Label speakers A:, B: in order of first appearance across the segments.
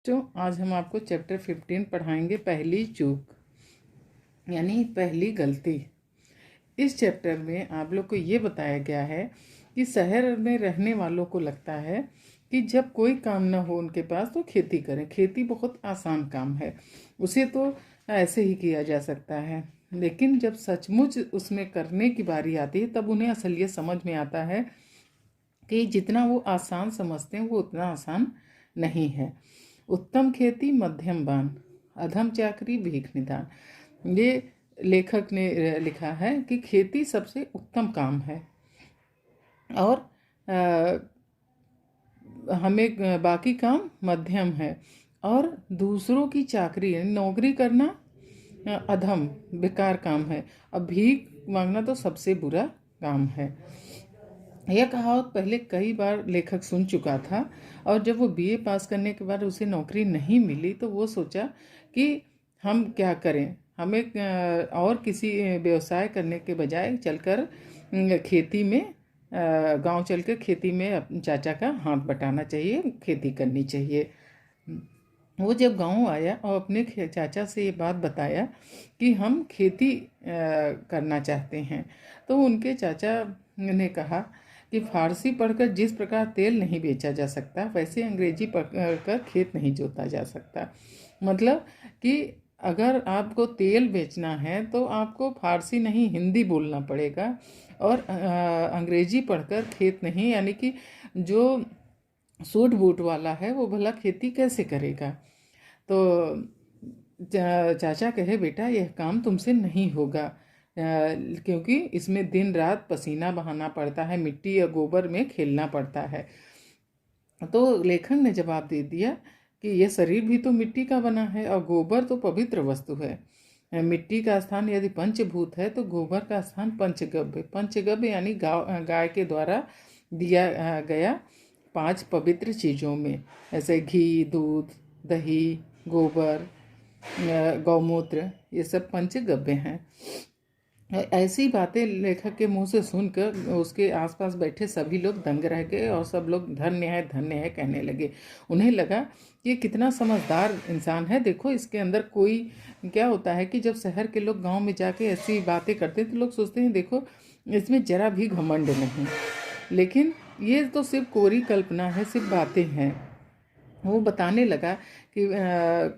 A: बच्चों, आज हम आपको चैप्टर 15 पढ़ाएंगे, पहली चूक यानी पहली गलती। इस चैप्टर में आप लोग को ये बताया गया है कि शहर में रहने वालों को लगता है कि जब कोई काम ना हो उनके पास तो खेती करें। खेती बहुत आसान काम है, उसे तो ऐसे ही किया जा सकता है, लेकिन जब सचमुच उसमें करने की बारी आती है तब उन्हें असलियत समझ में आता है कि जितना वो आसान समझते हैं वो उतना आसान नहीं है। उत्तम खेती मध्यम बान, अधम चाकरी भीख निदान। ये लेखक ने लिखा है कि खेती सबसे उत्तम काम है और हमें बाकी काम मध्यम है, और दूसरों की चाकरी यानी नौकरी करना अधम बेकार काम है, और भीख मांगना तो सबसे बुरा काम है। यह कहावत पहले कई बार लेखक सुन चुका था, और जब वो बीए पास करने के बाद उसे नौकरी नहीं मिली तो वो सोचा कि हम क्या करें, हमें और किसी व्यवसाय करने के बजाय चलकर खेती में गांव चलकर खेती में अपने चाचा का हाथ बटाना चाहिए, खेती करनी चाहिए। वो जब गांव आया और अपने चाचा से ये बात बताया कि हम खेती करना चाहते हैं, तो उनके चाचा ने कहा कि फारसी पढ़कर जिस प्रकार तेल नहीं बेचा जा सकता, वैसे अंग्रेजी पढ़कर खेत नहीं जोता जा सकता। मतलब कि अगर आपको तेल बेचना है तो आपको फारसी नहीं हिंदी बोलना पड़ेगा, और अंग्रेजी पढ़कर खेत नहीं, यानी कि जो सूट बूट वाला है वो भला खेती कैसे करेगा। तो चाचा कहे, बेटा यह काम तुमसे नहीं होगा, क्योंकि इसमें दिन रात पसीना बहाना पड़ता है, मिट्टी या गोबर में खेलना पड़ता है। तो लेखक ने जवाब दे दिया कि यह शरीर भी तो मिट्टी का बना है और गोबर तो पवित्र वस्तु है। मिट्टी का स्थान यदि पंचभूत है तो गोबर का स्थान पंचगव्य। पंचगव्य यानी गाय के द्वारा दिया गया 5 पवित्र चीज़ों में, जैसे घी, दूध, दही, गोबर, गौमूत्र, ये सब पंचगव्य हैं। ऐसी बातें लेखक के मुंह से सुनकर उसके आसपास बैठे सभी लोग दंग रह गए और सब लोग धन्य है कहने लगे। उन्हें लगा कि कितना समझदार इंसान है, देखो इसके अंदर कोई क्या होता है कि जब शहर के लोग गांव में जाके ऐसी बातें करते हैं तो लोग सोचते हैं देखो इसमें जरा भी घमंड नहीं, लेकिन ये तो सिर्फ कोरी कल्पना है, सिर्फ बातें हैं। वो बताने लगा कि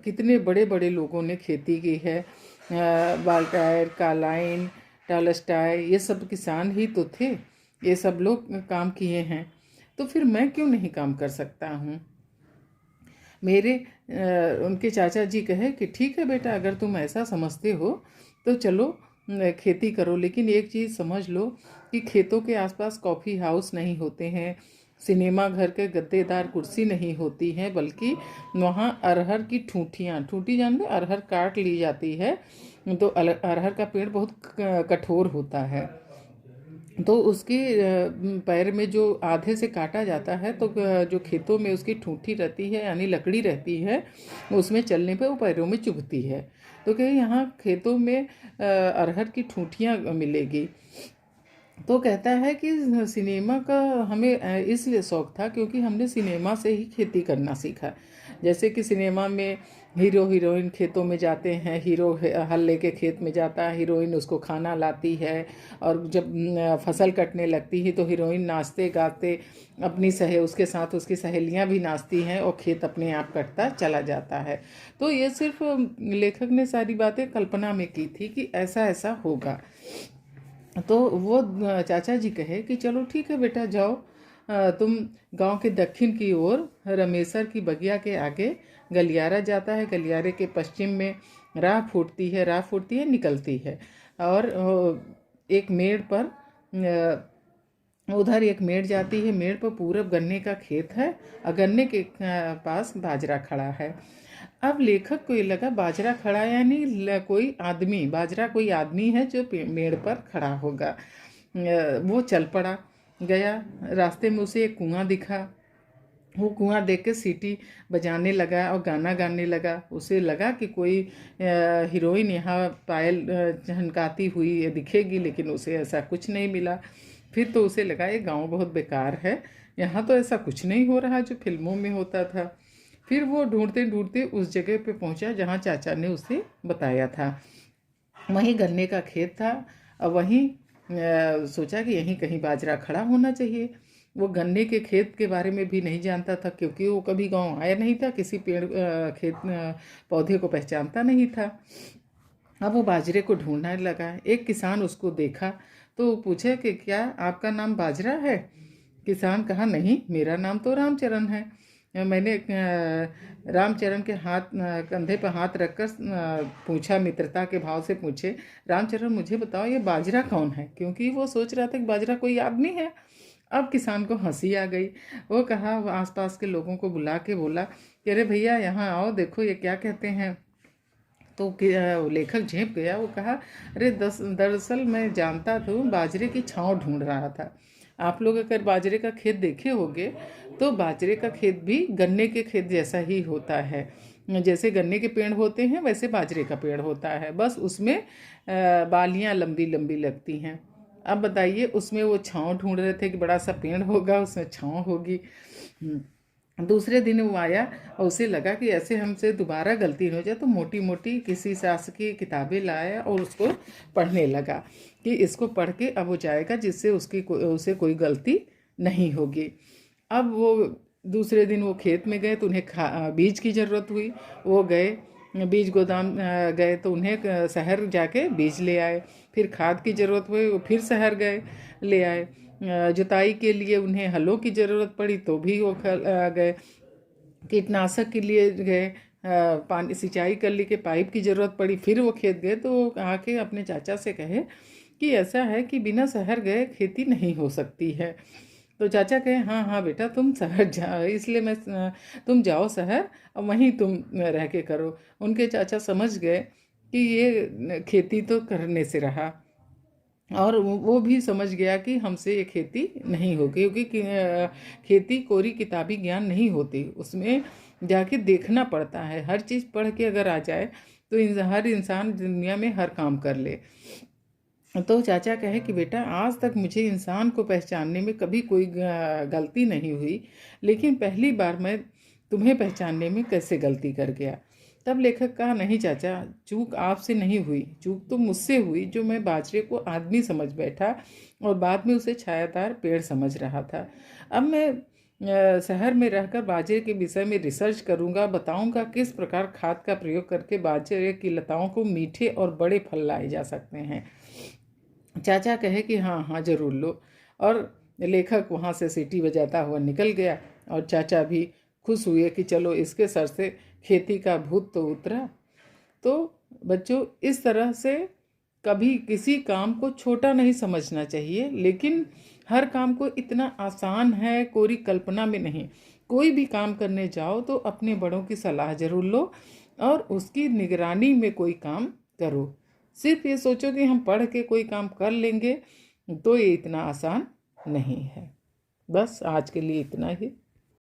A: कितने बड़े बड़े लोगों ने खेती की है, वाल्टायर, कार्लाइन, टॉलस्टॉय, ये सब किसान ही तो थे, ये सब लोग काम किए हैं, तो फिर मैं क्यों नहीं काम कर सकता हूँ। उनके चाचा जी कहे कि ठीक है बेटा, अगर तुम ऐसा समझते हो तो चलो खेती करो, लेकिन एक चीज़ समझ लो कि खेतों के आसपास कॉफ़ी हाउस नहीं होते हैं, सिनेमा घर के गद्देदार कुर्सी नहीं होती हैं, बल्कि वहाँ अरहर की ठूठी जानते, अरहर काट ली जाती है तो अरहर का पेड़ बहुत कठोर होता है, तो उसके पैर में जो आधे से काटा जाता है तो जो खेतों में उसकी ठूठी रहती है यानी लकड़ी रहती है, उसमें चलने पे वो पैरों में चुभती है। तो कहीं यहाँ खेतों में अरहर की ठूठियाँ मिलेगी। तो कहता है कि सिनेमा का हमें इसलिए शौक़ था क्योंकि हमने सिनेमा से ही खेती करना सीखा। जैसे कि सिनेमा में हीरो हीरोइन खेतों में जाते हैं, हीरो हल लेके खेत में जाता है, हीरोइन उसको खाना लाती है, और जब फसल कटने लगती है तो हीरोइन नाचते गाते उसके साथ उसकी सहेलियां भी नाचती हैं और खेत अपने आप कटता चला जाता है। तो ये सिर्फ लेखक ने सारी बातें कल्पना में की थी कि ऐसा ऐसा होगा। तो वो चाचा जी कहे कि चलो ठीक है बेटा, जाओ तुम गांव के दक्षिण की ओर रमेसर की बगिया के आगे गलियारा जाता है, गलियारे के पश्चिम में राह फूटती है निकलती है, और एक मेड़ पर उधर एक मेड़ जाती है, मेड़ पर पूरब गन्ने का खेत है और गन्ने के पास बाजरा खड़ा है। अब लेखक को ये लगा बाजरा खड़ा यानी कोई आदमी, बाजरा कोई आदमी है जो मेड़ पर खड़ा होगा। वो चल पड़ा, गया, रास्ते में उसे एक कुआं दिखा, वो कुआं देख के सीटी बजाने लगा और गाना गाने लगा। उसे लगा कि कोई हीरोइन यहाँ पायल झनकाती हुई दिखेगी, लेकिन उसे ऐसा कुछ नहीं मिला। फिर तो उसे लगा ये गांव बहुत बेकार है, यहाँ तो ऐसा कुछ नहीं हो रहा जो फिल्मों में होता था। फिर वो ढूंढते ढूंढते उस जगह पे पहुंचा जहाँ चाचा ने उसे बताया था। वहीं गन्ने का खेत था और वहीं सोचा कि यहीं कहीं बाजरा खड़ा होना चाहिए। वो गन्ने के खेत के बारे में भी नहीं जानता था, क्योंकि वो कभी गांव आया नहीं था, किसी पेड़ खेत पौधे को पहचानता नहीं था। अब वो बाजरे को ढूंढने लगा। एक किसान उसको देखा तो वो पूछे कि क्या आपका नाम बाजरा है? किसान कहा, नहीं, मेरा नाम तो रामचरण है। मैंने रामचरण के कंधे पर हाथ रखकर पूछा, मित्रता के भाव से पूछे, रामचरण मुझे बताओ ये बाजरा कौन है, क्योंकि वो सोच रहा था कि बाजरा कोई आदमी है। अब किसान को हंसी आ गई। वो कहा, वो आसपास के लोगों को बुला के बोला कि अरे भैया यहाँ आओ, देखो ये क्या कहते हैं। तो लेखक झेप गया। वो कहा, अरे दरअसल मैं जानता था, बाजरे की छाँव ढूंढ रहा था। आप लोग अगर बाजरे का खेत देखे होंगे तो बाजरे का खेत भी गन्ने के खेत जैसा ही होता है। जैसे गन्ने के पेड़ होते हैं वैसे बाजरे का पेड़ होता है, बस उसमें बालियां लंबी लंबी लगती हैं। अब बताइए, उसमें वो छाँव ढूंढ रहे थे कि बड़ा सा पेड़ होगा उसमें छाँव होगी। दूसरे दिन वो आया और उसे लगा कि ऐसे हमसे दोबारा गलती हो जाए, तो मोटी मोटी किसी शास्त्र की किताबें लाया और उसको पढ़ने लगा कि इसको पढ़ के अब हो जाएगा, जिससे उसे कोई गलती नहीं होगी। अब वो दूसरे दिन वो खेत में गए तो उन्हें बीज की ज़रूरत हुई। वो गए बीज गोदाम गए तो उन्हें शहर जाके बीज ले आए। फिर खाद की ज़रूरत हुई, वो फिर शहर गए ले आए। जुताई के लिए उन्हें हलों की ज़रूरत पड़ी तो भी वो गए। कीटनाशक के लिए गए, पानी सिंचाई कर ली, के पाइप की ज़रूरत पड़ी, फिर वो खेत गए। तो आके अपने चाचा से कहे कि ऐसा है कि बिना शहर गए खेती नहीं हो सकती है। तो चाचा कहे, हाँ हाँ बेटा, तुम शहर जाओ, इसलिए मैं तुम जाओ शहर और वहीं तुम रह के करो। उनके चाचा समझ गए कि ये खेती तो करने से रहा, और वो भी समझ गया कि हमसे ये खेती नहीं होगी, क्योंकि खेती कोरी किताबी ज्ञान नहीं होती, उसमें जाके देखना पड़ता है। हर चीज़ पढ़ के अगर आ जाए तो हर इंसान दुनिया में हर काम कर ले। तो चाचा कहे कि बेटा, आज तक मुझे इंसान को पहचानने में कभी कोई गलती नहीं हुई, लेकिन पहली बार मैं तुम्हें पहचानने में कैसे गलती कर गया। तब लेखक कहा, नहीं चाचा, चूक आपसे नहीं हुई, चूक तो मुझसे हुई, जो मैं बाजरे को आदमी समझ बैठा और बाद में उसे छायादार पेड़ समझ रहा था। अब मैं शहर में रहकर बाजरे के विषय में रिसर्च करूंगा, बताऊंगा किस प्रकार खाद का प्रयोग करके बाजरे की लताओं को मीठे और बड़े फल लाए जा सकते हैं। चाचा कहे कि हाँ हाँ ज़रूर लो, और लेखक वहाँ से सीटी बजाता हुआ निकल गया। और चाचा भी खुश हुए कि चलो इसके सर से खेती का भूत तो उतरा। तो बच्चों, इस तरह से कभी किसी काम को छोटा नहीं समझना चाहिए, लेकिन हर काम को इतना आसान है कोरी कल्पना में नहीं। कोई भी काम करने जाओ तो अपने बड़ों की सलाह जरूर लो और उसकी निगरानी में कोई काम करो। सिर्फ ये सोचो कि हम पढ़ के कोई काम कर लेंगे, तो ये इतना आसान नहीं है। बस आज के लिए इतना ही।